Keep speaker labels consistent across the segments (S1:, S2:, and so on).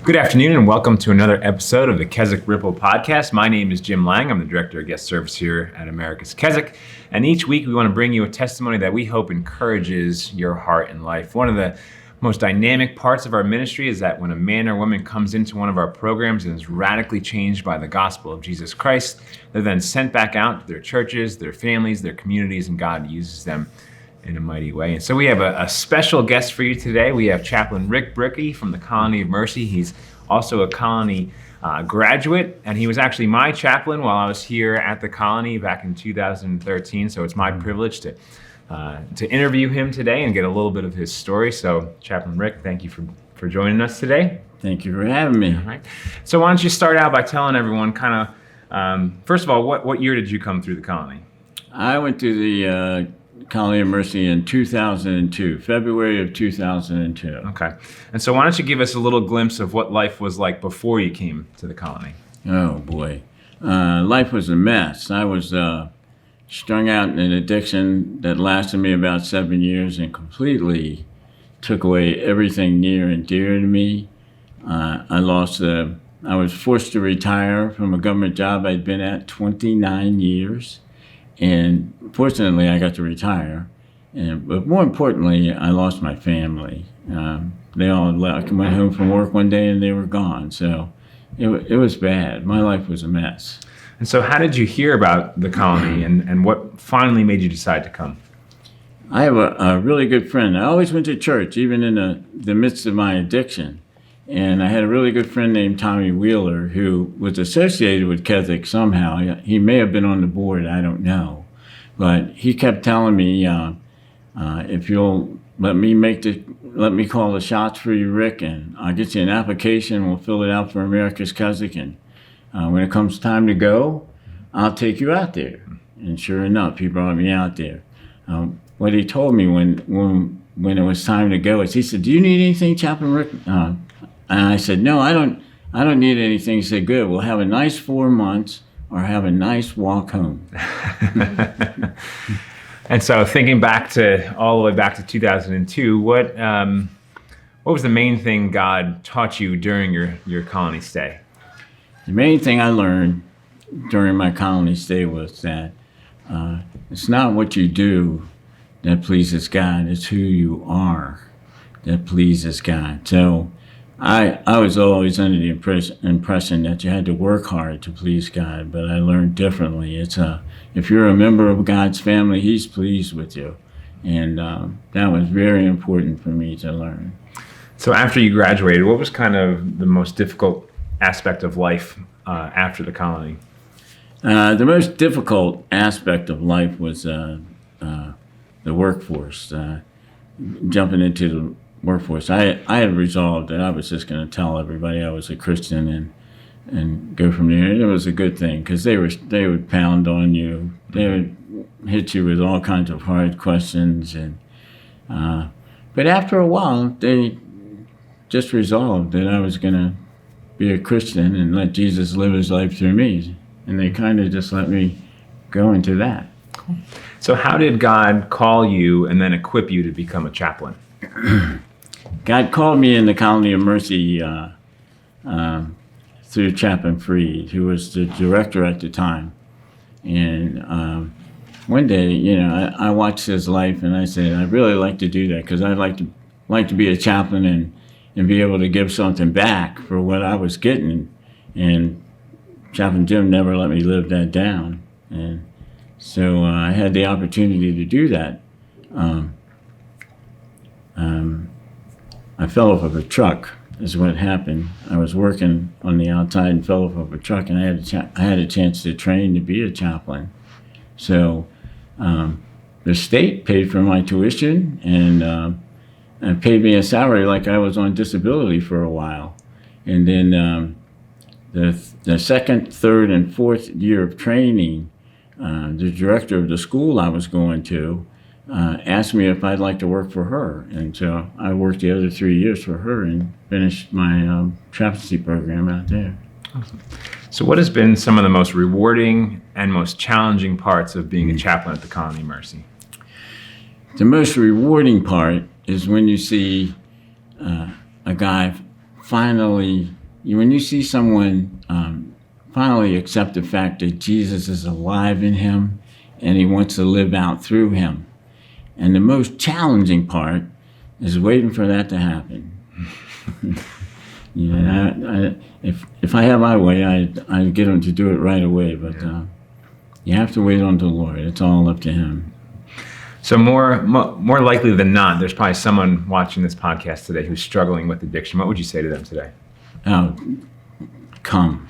S1: Good afternoon and welcome to another episode of the Keswick Ripple Podcast. My name is Jim Lang. I'm the Director of Guest Service here at America's Keswick. And each week we want to bring you a testimony that we hope encourages your heart and life. One of the most dynamic parts of our ministry is that when a man or woman comes into one of our programs and is radically changed by the gospel of Jesus Christ, they're then sent back out to their churches, their families, their communities, and God uses them in a mighty way. And so we have a special guest for you today. We have Chaplain Rick Brickey from the Colony of Mercy. He's also a Colony graduate, and he was actually my chaplain while I was here at the Colony back in 2013. So it's my privilege to interview him today and get a little bit of his story. So Chaplain Rick, thank you for joining us today.
S2: Thank you for having me.
S1: All right. So why don't you start out by telling everyone kind of, first of all, what year did you come through the Colony?
S2: I went to the Colony of Mercy in 2002, February of 2002.
S1: Okay. And so why don't you give us a little glimpse of what life was like before you came to the Colony?
S2: Oh, boy. Life was a mess. I was strung out in an addiction that lasted me about 7 years and completely took away everything near and dear to me. I was forced to retire from a government job I'd been at 29 years. And fortunately, I got to retire. But more importantly, I lost my family. They all left. I went home from work one day and they were gone. So it was bad. My life was a mess.
S1: And so how did you hear about the Colony and what finally made you decide to come?
S2: I have a really good friend. I always went to church, even in the midst of my addiction. And I had a really good friend named Tommy Wheeler who was associated with Keswick somehow. He may have been on the board, I don't know. But he kept telling me, if you'll let me call the shots for you, Rick, and I'll get you an application, we'll fill it out for America's Keswick, and when it comes time to go, I'll take you out there. And sure enough, he brought me out there. What he told me when it was time to go is he said, "Do you need anything, Chaplain Rick?" And I said, "No, I don't need anything." He said, "Good, we'll have a nice 4 months or have a nice walk home."
S1: And so thinking back all the way back to 2002, what was the main thing God taught you during your Colony stay?
S2: The main thing I learned during my Colony stay was that it's not what you do that pleases God, it's who you are that pleases God. So I was always under the impression that you had to work hard to please God, but I learned differently. If you're a member of God's family, He's pleased with you. And that was very important for me to learn.
S1: So after you graduated, what was kind of the most difficult aspect of life after the Colony?
S2: The most difficult aspect of life was the workforce, jumping into the workforce. I had resolved that I was just going to tell everybody I was a Christian and go from there. And it was a good thing because they would pound on you. They would hit you with all kinds of hard questions. But after a while, they just resolved that I was going to be a Christian and let Jesus live His life through me. And they kind of just let me go into that.
S1: Cool. So how did God call you and then equip you to become a chaplain?
S2: God called me in the Colony of Mercy through Chaplain Freed, who was the director at the time. And one day, I watched his life and I said, I'd really like to do that because I'd like to be a chaplain and be able to give something back for what I was getting. And Chaplain Jim never let me live that down. And so I had the opportunity to do that. I fell off of a truck is what happened. I was working on the outside and fell off of a truck, and I had a chance to train to be a chaplain. So the state paid for my tuition and paid me a salary like I was on disability for a while. And then the second, third, and fourth year of training, the director of the school I was going to asked me if I'd like to work for her. And so I worked the other 3 years for her and finished my chaplaincy program out there.
S1: Awesome. So what has been some of the most rewarding and most challenging parts of being a chaplain at the Colony of Mercy?
S2: The most rewarding part is when you see a guy finally, when you see someone finally accept the fact that Jesus is alive in him and he wants to live out through him. And the most challenging part is waiting for that to happen. If I have my way, I get him to do it right away. But you have to wait on the Lord. It's all up to him.
S1: So more likely than not, there's probably someone watching this podcast today who's struggling with addiction. What would you say to them today?
S2: Come,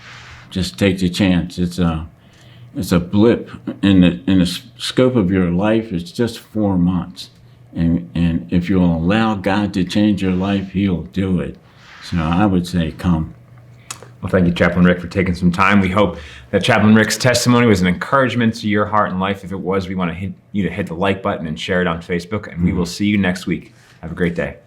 S2: just take the chance. It's a blip in the scope of your life. It's just 4 months, and if you'll allow God to change your life, He'll do it. So I would say, come.
S1: Well, thank you, Chaplain Rick, for taking some time. We hope that Chaplain Rick's testimony was an encouragement to your heart and life. If it was, we want you to hit the like button and share it on Facebook, and we will see you next week. Have a great day.